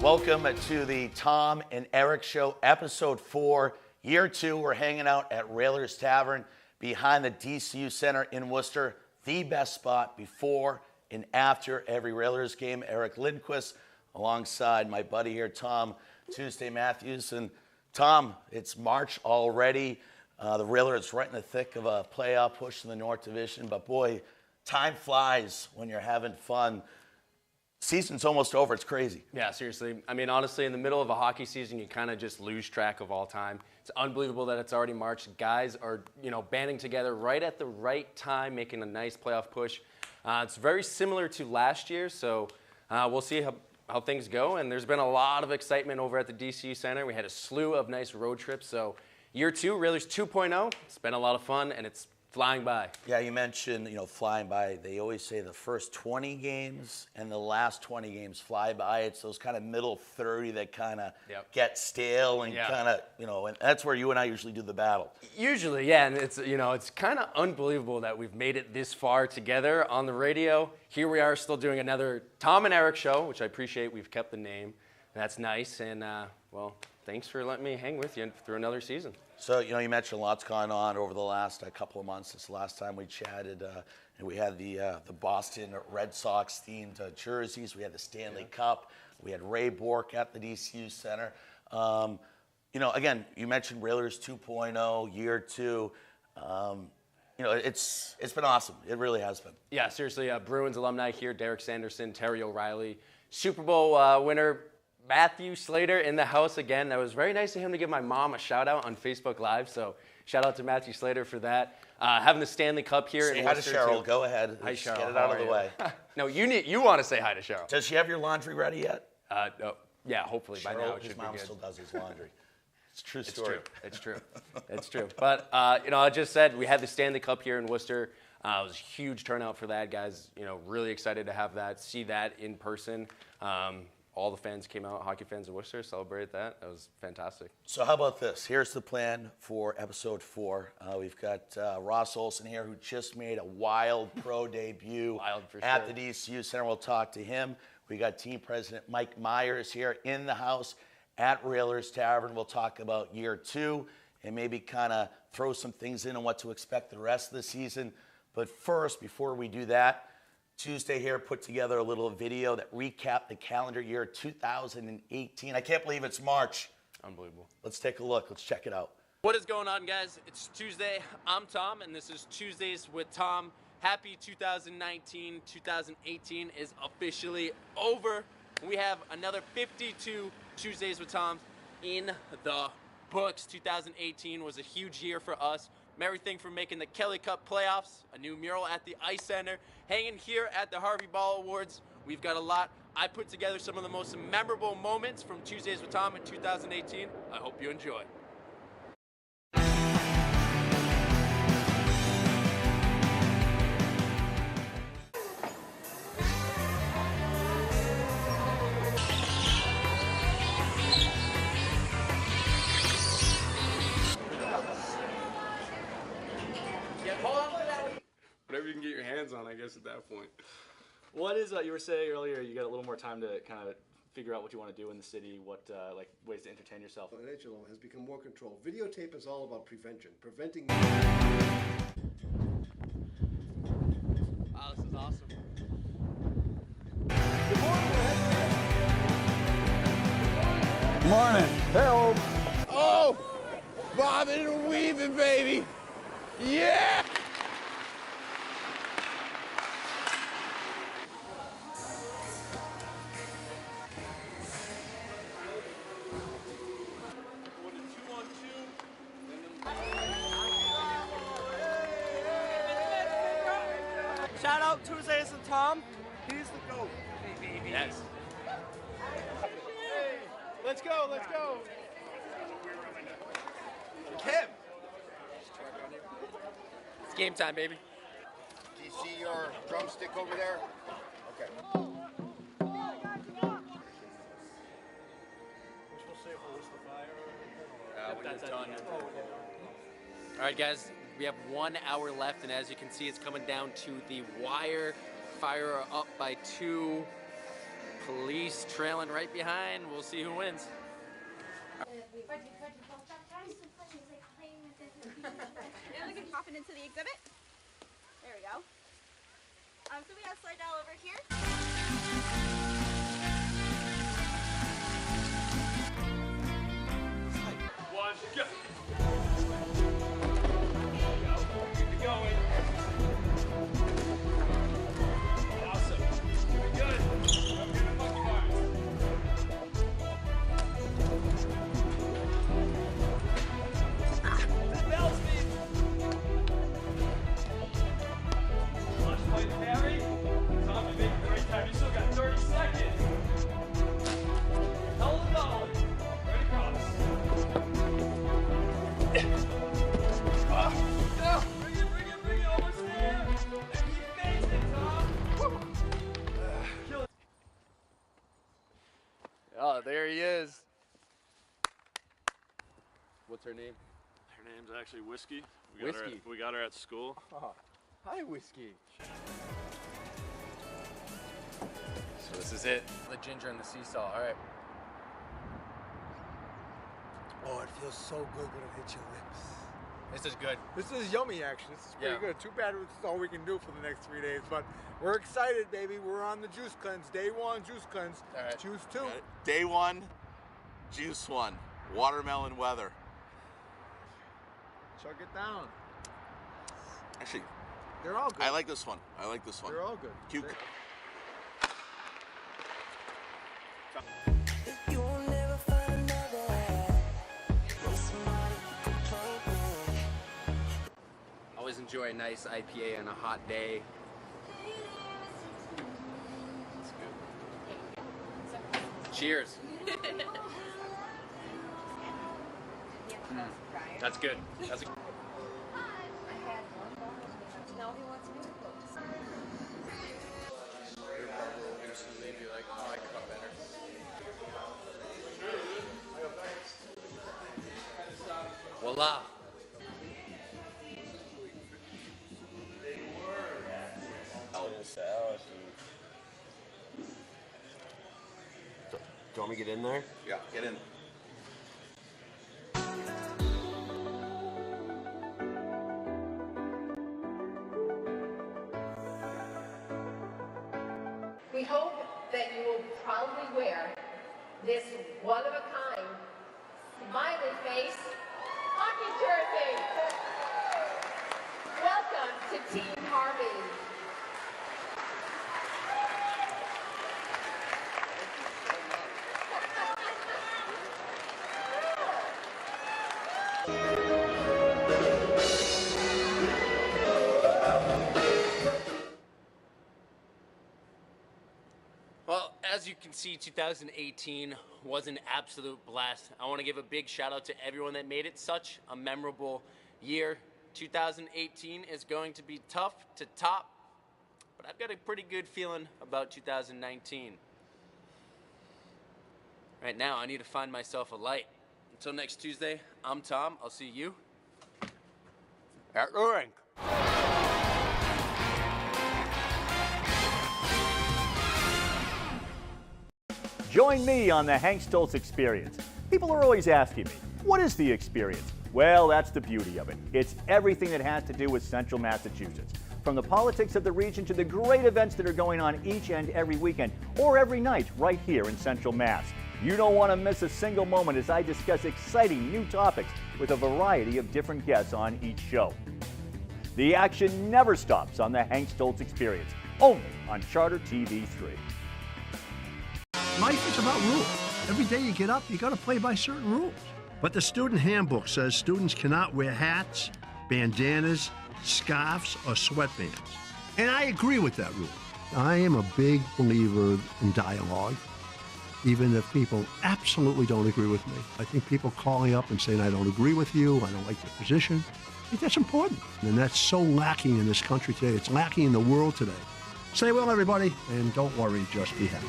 Welcome to the Tom and Eric Show, episode 4, year 2. We're hanging out at Railers Tavern behind the DCU Center in Worcester, the best spot before and after every Railers game. Eric Lindquist alongside my buddy here, Tom Tuesday Matthews. And Tom, it's March already. The Railers right in the thick of a playoff push in the North Division. But boy, time flies when you're having fun. Season's almost over. It's crazy. Yeah, seriously. I mean, honestly, in the middle of a hockey season, you kind of just lose track of all time. It's unbelievable that it's already March. Guys are, banding together right at the right time, making a nice playoff push. It's very similar to last year, so we'll see how things go. And there's been a lot of excitement over at the DCU Center. We had a slew of nice road trips. So year 2, Railers 2.0. It's been a lot of fun, and it's flying by. Yeah, you mentioned, flying by. They always say the first 20 games and the last 20 games fly by. It's those kind of middle 30 that kind of get stale and kind of, and that's where you and I usually do the battle. Usually, yeah, and it's kind of unbelievable that we've made it this far together on the radio. Here we are still doing another Tom and Eric show, which I appreciate. We've kept the name. That's nice, and, thanks for letting me hang with you through another season. So, you mentioned lots gone on over the last couple of months. This last time we chatted, and we had the Boston Red Sox themed jerseys. We had the Stanley Cup. We had Ray Bourque at the DCU Center. Again, you mentioned Railers 2.0, year 2. It's been awesome. It really has been. Yeah, seriously, Bruins alumni here, Derek Sanderson, Terry O'Reilly, Super Bowl winner, Matthew Slater in the house again. That was very nice of him to give my mom a shout out on Facebook Live. So shout out to Matthew Slater for that. Having the Stanley Cup here. Say hi to Cheryl. Go ahead. Hi, Cheryl. Get it out of the way. No, you want to say hi to Cheryl. Does she have your laundry ready yet? No. Yeah, hopefully by now it should his mom be good. still does his laundry. It's a true story. It's true. It's true. But I just said we had the Stanley Cup here in Worcester. It was a huge turnout for that, guys. Really excited to have that, see that in person. All the fans came out, hockey fans in Worcester, celebrated that. That was fantastic. So how about this? Here's the plan for episode 4. We've got Ross Olson here, who just made a wild pro debut at the DCU Center. We'll talk to him. We got team president Mike Myers here in the house at Railers Tavern. We'll talk about year 2 and maybe kind of throw some things in on what to expect the rest of the season. But first, before we do that, Tuesday here put together a little video that recapped the calendar year 2018. I can't believe it's March. Unbelievable. Let's take a look. Let's check it out. What is going on, guys? It's Tuesday. I'm Tom, and this is Tuesdays with Tom. Happy 2019. 2018 is officially over. We have another 52 Tuesdays with Tom in the books. 2018 was a huge year for us. Everything from making the Kelly Cup playoffs, a new mural at the Ice Center, hanging here at the Harvey Ball Awards. We've got a lot. I put together some of the most memorable moments from Tuesdays with Tom in 2018. I hope you enjoy. Whatever you can get your hands on, I guess, at that point. What is, you were saying earlier, you got a little more time to kind of figure out what you want to do in the city, what ways to entertain yourself. Financial has become more controlled. Videotape is all about prevention. Preventing. Wow, this is awesome. Morning. Help. Oh, bobbing and weaving, baby. Yeah. Shout out Tuesdays with Tom. He's the GOAT. Hey, baby. Yes. Let's go, let's go. Kim. It's game time, baby. Do you see your drumstick over there? Okay. All right, guys, we have 1 hour left, and as you can see, it's coming down to the wire. Fire up by 2. Police trailing right behind. We'll see who wins. And we can hop it into the exhibit. There we go. So we have Slidell over here. One, go. Keep it going. Awesome. Very good. Up here to monkey bars. Bell speed. Launch point parry. Tom, you make great time. You still got 30 seconds. Hold it on. Right across. Bring it, almost there. And keep facing, Tom. Kill it. Oh, there he is. What's her name? Her name's actually Whiskey. Whiskey. We got her at school. Oh, hi, Whiskey. So this is it. The ginger and the seesaw. All right. Oh, it feels so good when it hits your lips. This is good. This is yummy, actually. This is pretty Yeah. good. Too bad it's all we can do for the next 3 days, but we're excited, baby. We're on the juice cleanse. Day 1, juice cleanse. All right. Juice 2. Day 1, juice 1, watermelon weather. Chug it down. Actually, They're all good. I like this one. I like this one. They're all good. Cucumber. Always enjoy a nice IPA on a hot day. Cheers. That's good. That's a voila. Do you want me to get in there? Yeah, get in. We hope that you will proudly wear this one-of-a-kind, smiley face hockey jersey. Welcome to Team Harvey. Well, as you can see, 2018 was an absolute blast. I want to give a big shout out to everyone that made it such a memorable year. 2018 is going to be tough to top, but I've got a pretty good feeling about 2019. Right now, I need to find myself a light. Until next Tuesday, I'm Tom. I'll see you at the rink. Join me on the Hank Stoltz Experience. People are always asking me, what is the experience? Well, that's the beauty of it. It's everything that has to do with Central Massachusetts. From the politics of the region to the great events that are going on each and every weekend or every night right here in Central Mass. You don't want to miss a single moment as I discuss exciting new topics with a variety of different guests on each show. The action never stops on the Hank Stoltz Experience, only on Charter TV 3. Life is about rules. Every day you get up, you got to play by certain rules. But the student handbook says students cannot wear hats, bandanas, scarves, or sweatbands. And I agree with that rule. I am a big believer in dialogue, even if people absolutely don't agree with me. I think people calling up and saying, I don't agree with you, I don't like your position, I think that's important. And that's so lacking in this country today. It's lacking in the world today. Say well, everybody, and don't worry, just be happy.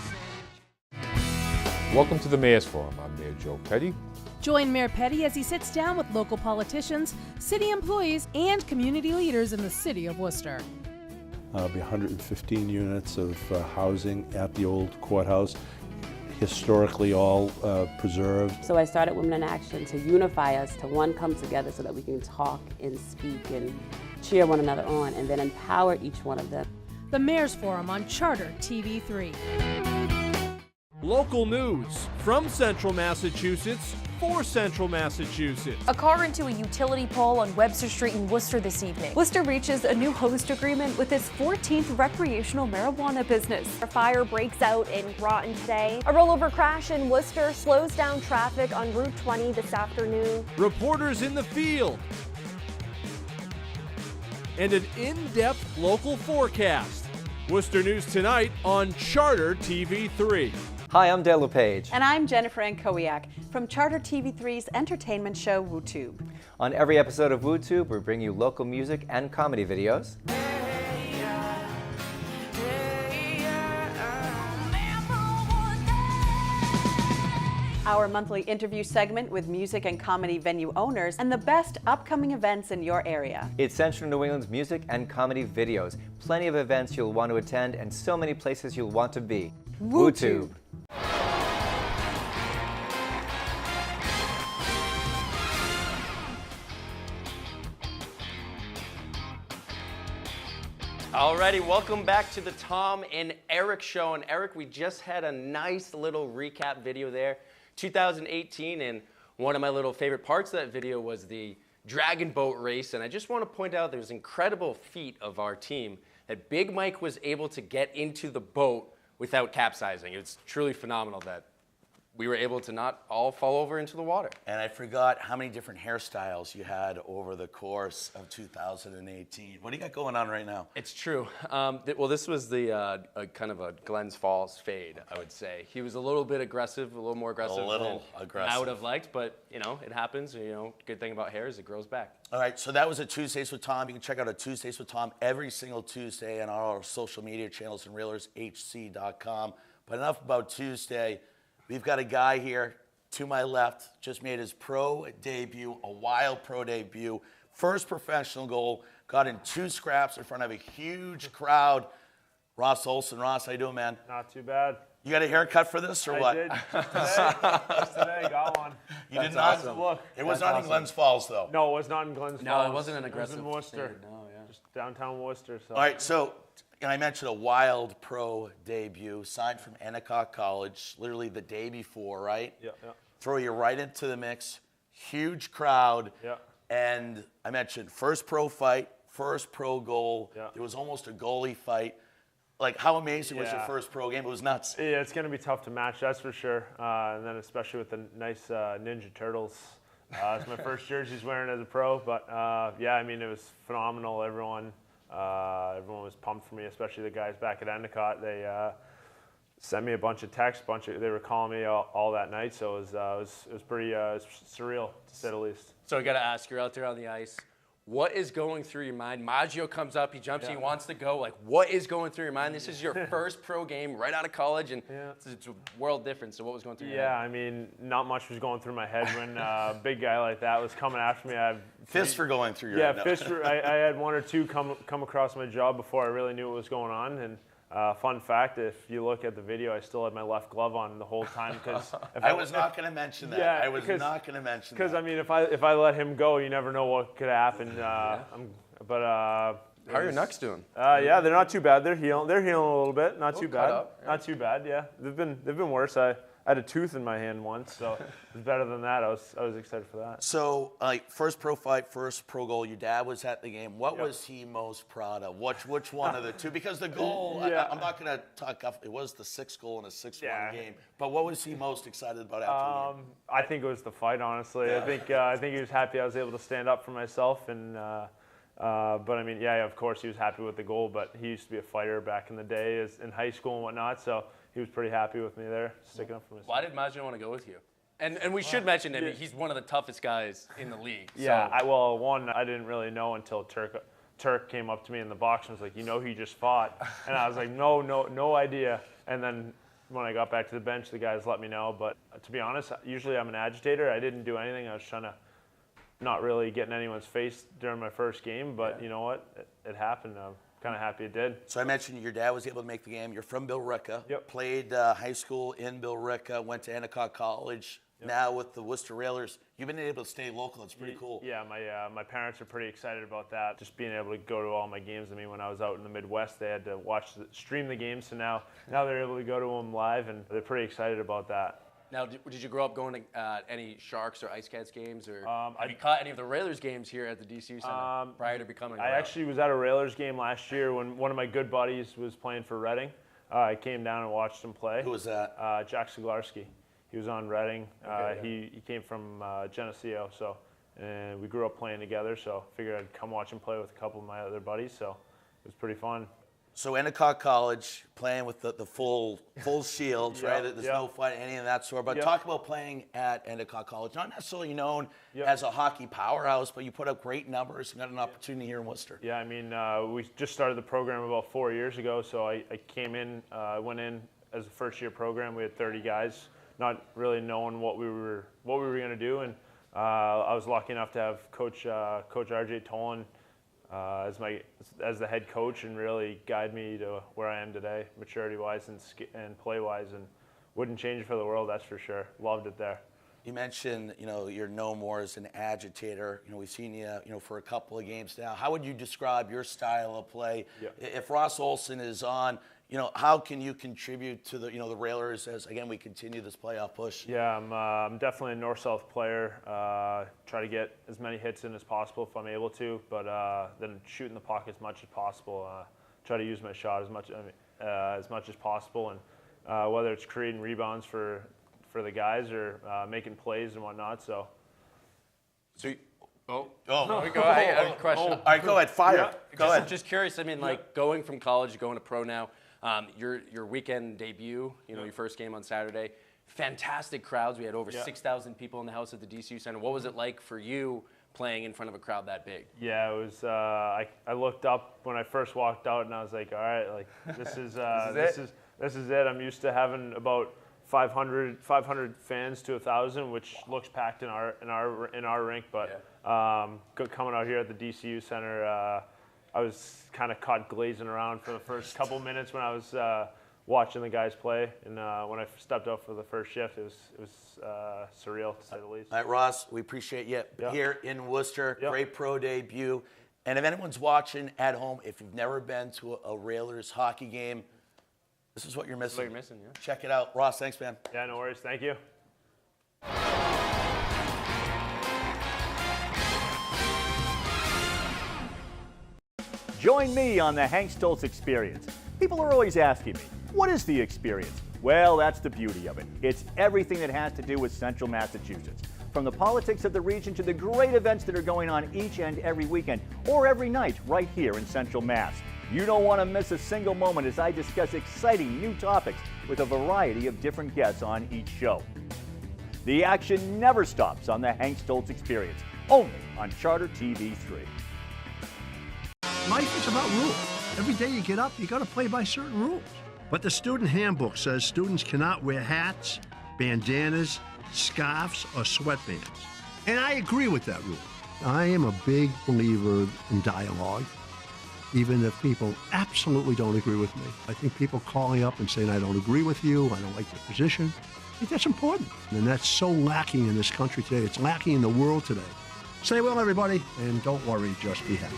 Welcome to the Mayor's Forum. I'm Mayor Joe Petty. Join Mayor Petty as he sits down with local politicians, city employees, and community leaders in the city of Worcester. Be 115 units of housing at the old courthouse, historically all preserved. So I started Women in Action to unify us, to one, come together so that we can talk and speak and cheer one another on, and then empower each one of them. The Mayor's Forum on Charter TV3. Local news from Central Massachusetts for Central Massachusetts. A car into a utility pole on Webster Street in Worcester this evening. Worcester reaches a new host agreement with its 14th recreational marijuana business. A fire breaks out in Groton today. A rollover crash in Worcester slows down traffic on Route 20 this afternoon. Reporters in the field. And an in-depth local forecast. Worcester News Tonight on Charter TV3. Hi, I'm Dale LePage. And I'm Jennifer Ankowiak from Charter TV3's entertainment show, WooTube. On every episode of WooTube, we bring you local music and comedy videos. Our monthly interview segment with music and comedy venue owners and the best upcoming events in your area. It's Central New England's music and comedy videos. Plenty of events you'll want to attend and so many places you'll want to be. WooTube. Alrighty, welcome back to the Tom and Eric Show. And Eric, we just had a nice little recap video there, 2018, and one of my little favorite parts of that video was the Dragon Boat race. And I just want to point out there's an incredible feat of our team that Big Mike was able to get into the boat without capsizing. It's truly phenomenal that we were able to not all fall over into the water. And I forgot how many different hairstyles you had over the course of 2018. What do you got going on right now? It's true. Well, this was the kind of a Glens Falls fade, I would say. He was a little bit aggressive, a little more aggressive than I would have liked, but you know, it happens. You know, good thing about hair is it grows back. All right, so that was a Tuesdays with Tom. You can check out a Tuesdays with Tom every single Tuesday on our social media channels and RailersHC.com. But enough about Tuesday. We've got a guy here to my left, just made his pro debut, a wild pro debut. First professional goal, got in 2 scraps in front of a huge crowd. Ross Olson. Ross, how you doing, man? Not too bad. You got a haircut for this or what? I did. Just today, got one. You did not? Awesome. Look. It was not in Glens Falls, though. No, it was not in Glens Falls. No, it wasn't an aggressive. It was in Worcester. No, yeah. Just downtown Worcester. So. All right, so I mentioned a wild pro debut, signed from Endicott College, literally the day before, right? Yeah, yeah. Throw you right into the mix, huge crowd. Yeah. And I mentioned first pro fight, first pro goal. Yeah. It was almost a goalie fight. Like, how amazing was your first pro game? It was nuts. Yeah, it's going to be tough to match, that's for sure. And then especially with the nice Ninja Turtles. It's my first jersey he's wearing as a pro. But, yeah, I mean, it was phenomenal. Everyone was pumped for me, especially the guys back at Endicott. They sent me a bunch of texts, they were calling me all that night, so it was pretty surreal, to say the least. So I got to ask, you're out there on the ice. What is going through your mind? Maggio comes up, he jumps, he wants to go. Like, what is going through your mind? This is your first pro game right out of college, and it's a world difference. So what was going through your head? Yeah, I mean, not much was going through my head when a big guy like that was coming after me. Fists were going through your head. Yeah, fists were. I had 1 or 2 come across my jaw before I really knew what was going on. And fun fact, if you look at the video, I still had my left glove on the whole time because I was not going to mention that. Yeah, I was not going to mention that. Because I mean, if I let him go, you never know what could happen. How are your knucks doing? Yeah, they're not too bad. They're healing. They're healing a little bit. Not too bad. Up, Not too bad. Yeah, they've been worse. I had a tooth in my hand once, so it's better than that. I was excited for that. So, first pro fight, first pro goal. Your dad was at the game. What was he most proud of? Which one of the two? Because the goal, I'm not going to talk off. It was the 6th goal in a 6-1 game. But what was he most excited about after the game? I think it was the fight. Honestly, I think he was happy I was able to stand up for myself and. But I mean, yeah, of course he was happy with the goal, but he used to be a fighter back in the day in high school and whatnot, so he was pretty happy with me there, sticking up for myself. Why did Maggio want to go with you? And we should mention that he's one of the toughest guys in the league. Yeah, I didn't really know until Turk came up to me in the box and was like, you know who you just fought? And I was like, no idea. And then when I got back to the bench, the guys let me know. But to be honest, usually I'm an agitator. I didn't do anything. I was trying to not really get in anyone's face during my first game, but you know what? It happened. kind of happy it did. So I mentioned your dad was able to make the game. You're from Billerica. Yep. Played high school in Billerica. Went to Endicott College. Yep. Now with the Worcester Railers, you've been able to stay local. It's pretty cool. Yeah, my parents are pretty excited about that. Just being able to go to all my games. I mean, when I was out in the Midwest, they had to stream the games. So now they're able to go to them live, and they're pretty excited about that. Now, did you grow up going to any Sharks or Ice Cats games, or have you caught any of the Railers games here at the DCU Center prior to becoming? I actually was at a Railers game last year when one of my good buddies was playing for Reading. I came down and watched him play. Who was that? Jack Siglarski. He was on Reading. He came from Geneseo, so and we grew up playing together. So figured I'd come watch him play with a couple of my other buddies. So it was pretty fun. So Endicott College, playing with the full shields, right? There's no fight, any of that sort. But talk about playing at Endicott College. Not necessarily known as a hockey powerhouse, but you put up great numbers and got an opportunity here in Worcester. Yeah, I mean, we just started the program about 4 years ago. So I came in, went in as a first-year program. We had 30 guys, not really knowing what we were going to do, and I was lucky enough to have Coach RJ Tolan as the head coach, and really guide me to where I am today, maturity-wise and play-wise, and wouldn't change it for the world, that's for sure. Loved it there. You mentioned, you're known more as an agitator. We've seen you, for a couple of games now. How would you describe your style of play? Yeah. If Ross Olson is on, how can you contribute to the, the Railers as, again, we continue this playoff push? Yeah, I'm definitely a north-south player. Try to get as many hits in as possible if I'm able to, but then shoot in the puck as much as possible. Try to use my shot as much as possible, and whether it's creating rebounds for the guys or making plays and whatnot. So go I have a question. All right, go ahead, fire. Go ahead. Just curious. I mean, like going from college, going to pro now. Your weekend debut, your first game on Saturday, fantastic crowds. We had over 6,000 people in the house at the DCU Center. What was it like for you playing in front of a crowd that big? Yeah, it was. I looked up when I first walked out, and I was like, all right, like this is this is it. I'm used to having about 500 fans to 1,000, which looks packed in our rink. But coming out here at the DCU Center. I was kind of caught glazing around for the first couple minutes when I was watching the guys play, and when I stepped out for the first shift, it was surreal to say the least. All right, Ross, we appreciate you here in Worcester. Great pro debut. And if anyone's watching at home, if you've never been to a Railers hockey game, this is what you're missing. This is what you're missing, yeah. Check it out. Ross, thanks, man. Yeah, no worries. Thank you. Join me on the Hank Stoltz Experience. People are always asking me, what is the experience? Well, that's the beauty of it. It's everything that has to do with Central Massachusetts. From the politics of the region to the great events that are going on each and every weekend or every night right here in Central Mass. You don't want to miss a single moment as I discuss exciting new topics with a variety of different guests on each show. The action never stops on the Hank Stoltz Experience, only on Charter TV 3. Life is about rules. Every day you get up, you got to play by certain rules. But the student handbook says students cannot wear hats, bandanas, scarves, or sweatbands. And I agree with that rule. I am a big believer in dialogue, even if people absolutely don't agree with me. I think people calling up and saying, I don't agree with you, I don't like your position, I think that's important. And that's so lacking in this country today. It's lacking in the world today. Stay well, everybody, and don't worry, just be happy.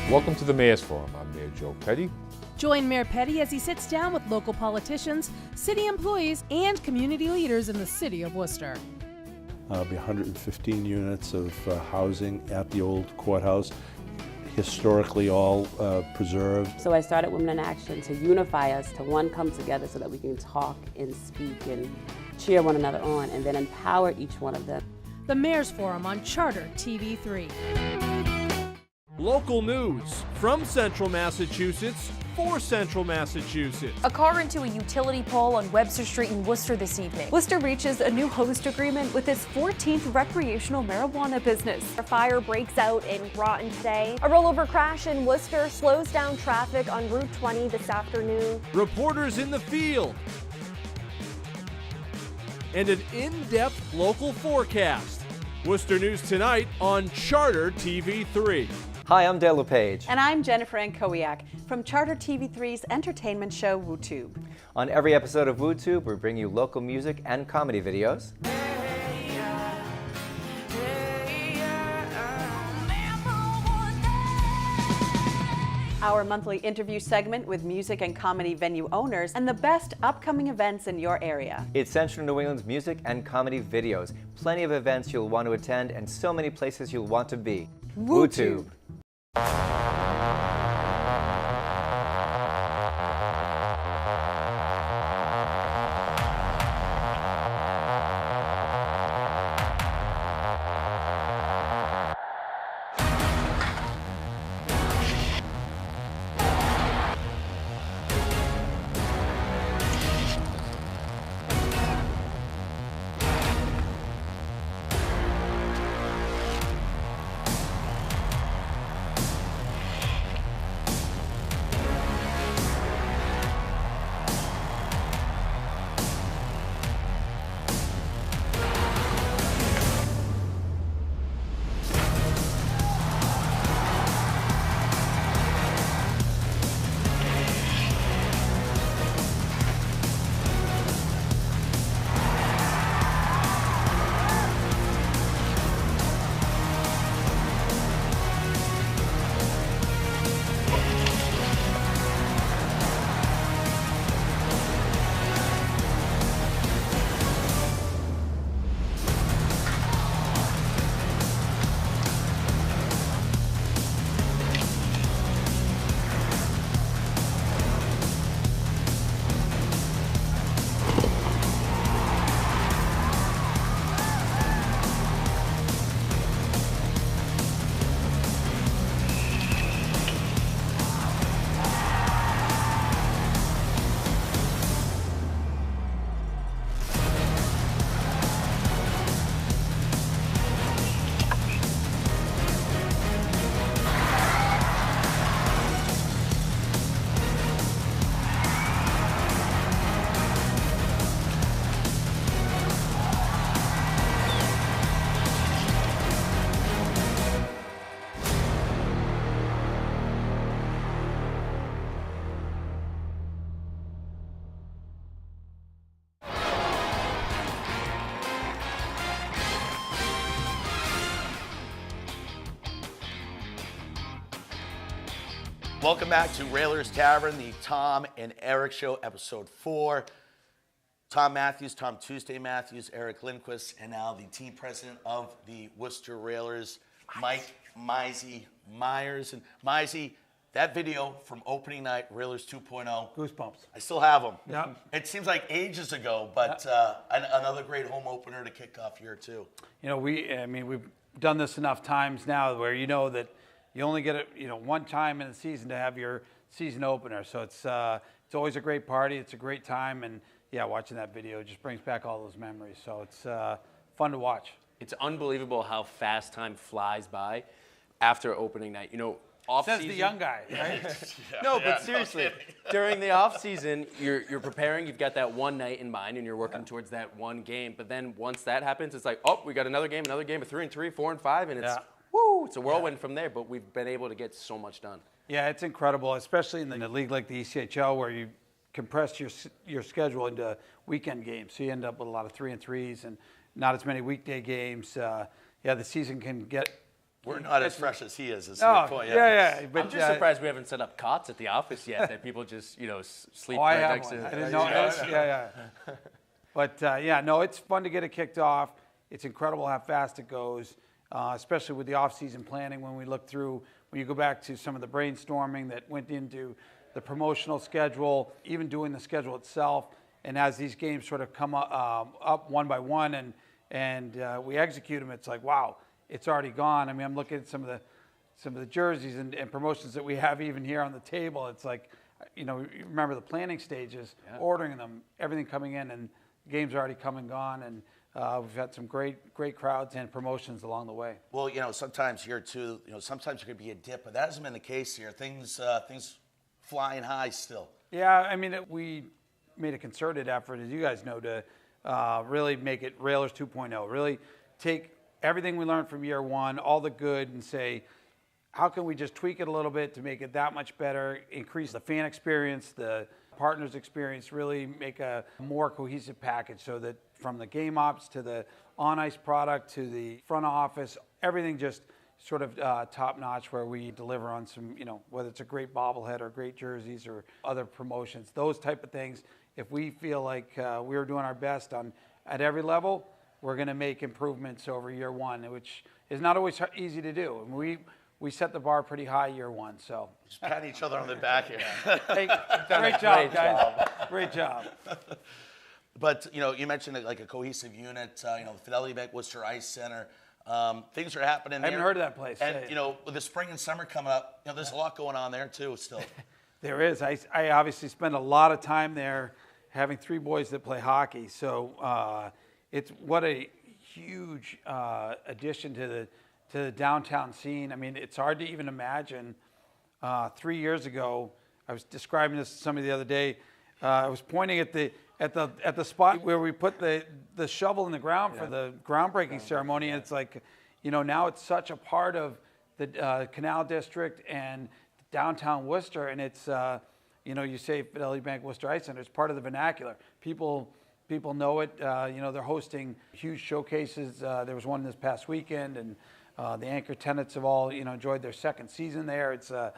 Welcome to the Mayor's Forum. I'm Mayor Joe Petty. Join Mayor Petty as he sits down with local politicians, city employees, and community leaders in the city of Worcester. There'll be 115 units of housing at the old courthouse, historically all preserved. So I started Women in Action to unify us, to come together so that we can talk and speak and cheer one another on, and then empower each one of them. The Mayor's Forum on Charter TV 3. Local news from Central Massachusetts for Central Massachusetts. A car into a utility pole on Webster Street in Worcester this evening. Worcester reaches a new host agreement with its 14th recreational marijuana business. A fire breaks out in Groton today. A rollover crash in Worcester slows down traffic on Route 20 this afternoon. Reporters in the field. And an in-depth local forecast. Worcester News Tonight on Charter TV 3. Hi, I'm Dale LePage. And I'm Jennifer Ankowiak from Charter TV3's entertainment show WooTube. On every episode of WooTube, we bring you local music and comedy videos. Our monthly interview segment with music and comedy venue owners and the best upcoming events in your area. It's Central New England's music and comedy videos. Plenty of events you'll want to attend and so many places you'll want to be. WooTube. Welcome back to Railers Tavern, the Tom and Eric Show, Episode 4. Tom Matthews, Tom Tuesday Matthews, Eric Lindquist, and now the team president of the Worcester Railers, Mike Mizey Myers. And Mizey, that video from opening night, Railers 2.0. Goosebumps. I still have them. Yeah. It seems like ages ago, but another great home opener to kick off year 2. You know, we've done this enough times now where you know that you only get it, one time in the season to have your season opener. So it's always a great party. It's a great time, and yeah, watching that video just brings back all those memories. So it's fun to watch. It's unbelievable how fast time flies by after opening night. Off Says season, the young guy, right? No, but seriously, during the off season, you're preparing. You've got that one night in mind, and you're working towards that one game. But then once that happens, it's like, oh, we got another game, a 3-3, 4-5, and it's woo, it's a whirlwind from there. But we've been able to get so much done. Yeah, it's incredible, especially in a league like the ECHL where you compress your schedule into weekend games. So you end up with a lot of 3-3s and not as many weekday games. The season can get. We're not as fresh as he is. But I'm just surprised we haven't set up cots at the office yet that people just sleep right next to. I didn't know. But it's fun to get it kicked off. It's incredible how fast it goes, especially with the off-season planning. When you go back to some of the brainstorming that went into the promotional schedule, even doing the schedule itself, and as these games sort of come up one by one, and we execute them, it's like, wow. It's already gone. I mean, I'm looking at some of the jerseys and promotions that we have even here on the table. It's like, you remember the planning stages, ordering them, everything coming in, and the games are already come and gone. And we've had some great crowds and promotions along the way. Well, sometimes here too, sometimes there could be a dip, but that hasn't been the case here. Things flying high still. Yeah, I mean, we made a concerted effort, as you guys know, to really make it Railers 2.0. Really take everything we learned from year one, all the good, and say, how can we just tweak it a little bit to make it that much better, increase the fan experience, the partners experience, really make a more cohesive package so that from the game ops to the on-ice product to the front office, everything just sort of top notch where we deliver on some, whether it's a great bobblehead or great jerseys or other promotions, those type of things. If we feel like we're doing our best at every level, we're going to make improvements over year one, which is not always easy to do. And we set the bar pretty high year one, so. Just patting each other on the back here. Hey, great job, guys. Great job. But, you mentioned like a cohesive unit, the Fidelity Bank Worcester Ice Center. Things are happening there. I haven't heard of that place. And, with the spring and summer coming up, there's a lot going on there too still. There is. I obviously spend a lot of time there having 3 boys that play hockey. So it's what a huge addition to the downtown scene. I mean, it's hard to even imagine. 3 years ago, I was describing this to somebody the other day. I was pointing at the spot where we put the shovel in the ground for the groundbreaking ceremony, and it's like, now it's such a part of the Canal District and downtown Worcester, and it's you say Fidelity Bank Worcester Ice Center, it's part of the vernacular. People know it. They're hosting huge showcases. There was one this past weekend, and the anchor tenants have all enjoyed their second season there. It's so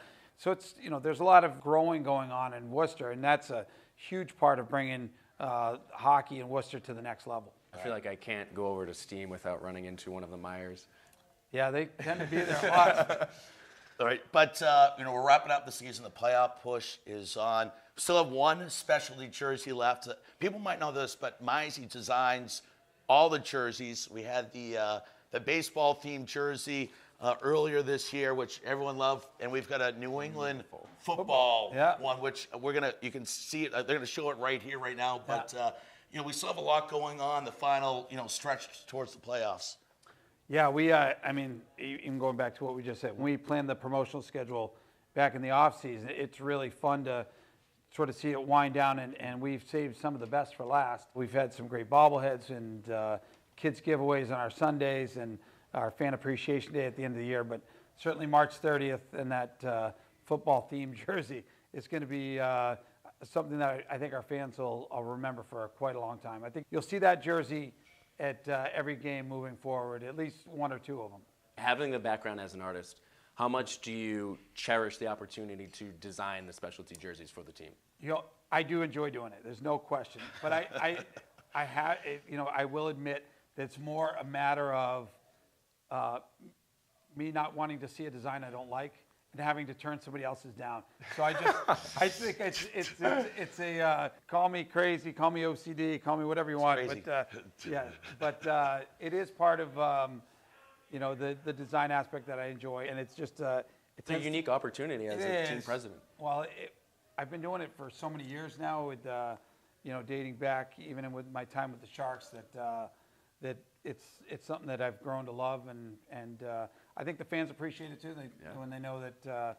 it's there's a lot of growing going on in Worcester, and that's a huge part of bringing hockey in Worcester to the next level. I feel like I can't go over to Steam without running into one of the Myers. Yeah, they tend to be there a lot. All right, but we're wrapping up the season. The playoff push is on. We still have one specialty jersey left. People might know this, but Mizey designs all the jerseys. We had the baseball themed jersey earlier this year, which everyone loved, and we've got a New England football one, which you can see it. They're gonna show it right here, right now. But we still have a lot going on. The final stretch towards the playoffs. Yeah, we. Even going back to what we just said, when we planned the promotional schedule back in the off season, it's really fun to sort of see it wind down, and we've saved some of the best for last. We've had some great bobbleheads and kids giveaways on our Sundays and our fan appreciation day at the end of the year. But certainly March 30th and that football themed jersey is going to be something that I think our fans will remember for quite a long time. I think you'll see that jersey at every game moving forward, at least 1 or 2 of them. Having the background as an artist, how much do you cherish the opportunity to design the specialty jerseys for the team? I do enjoy doing it. There's no question. But I will admit that it's more a matter of me not wanting to see a design I don't like and having to turn somebody else's down. So I think it's a call me crazy, call me OCD, call me whatever you want. But it is part of the design aspect that I enjoy, and it's just it's a unique opportunity as a team president. Well, I've been doing it for so many years now, with dating back even with my time with the Sharks, that it's something that I've grown to love, and I think the fans appreciate it too. When they know that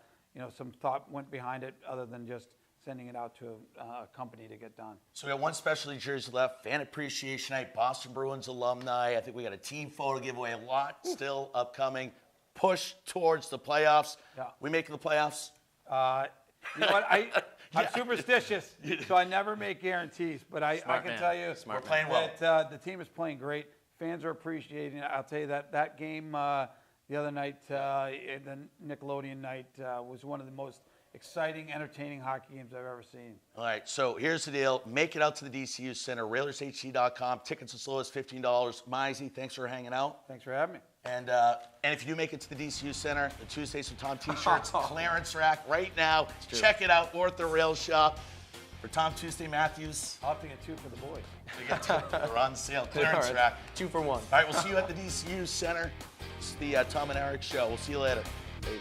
some thought went behind it, other than just sending it out to a company to get done. So we got one specialty jersey left, Fan Appreciation Night, Boston Bruins alumni. I think we got a team photo giveaway, a lot still upcoming. Push towards the playoffs. Yeah. We making the playoffs? You know what? I'm superstitious, so I never make guarantees. But I can tell you we're playing well. That the team is playing great. Fans are appreciating it. I'll tell you that game the other night, the Nickelodeon night, was one of the most exciting, entertaining hockey games I've ever seen. All right, so here's the deal. Make it out to the DCU Center, RailersHC.com. Tickets as low as $15. Mizey, thanks for hanging out. Thanks for having me. And if you do make it to the DCU Center, the Tuesdays with Tom T-shirts, clearance rack right now. Check it out, or at the Rail Shop. For Tom Tuesday Matthews. I'll have to get 2 for the boys. We got 2. They're on sale. Clearance rack. 2 for 1. All right, we'll see you at the DCU Center. It's the Tom and Eric Show. We'll see you later. Peace.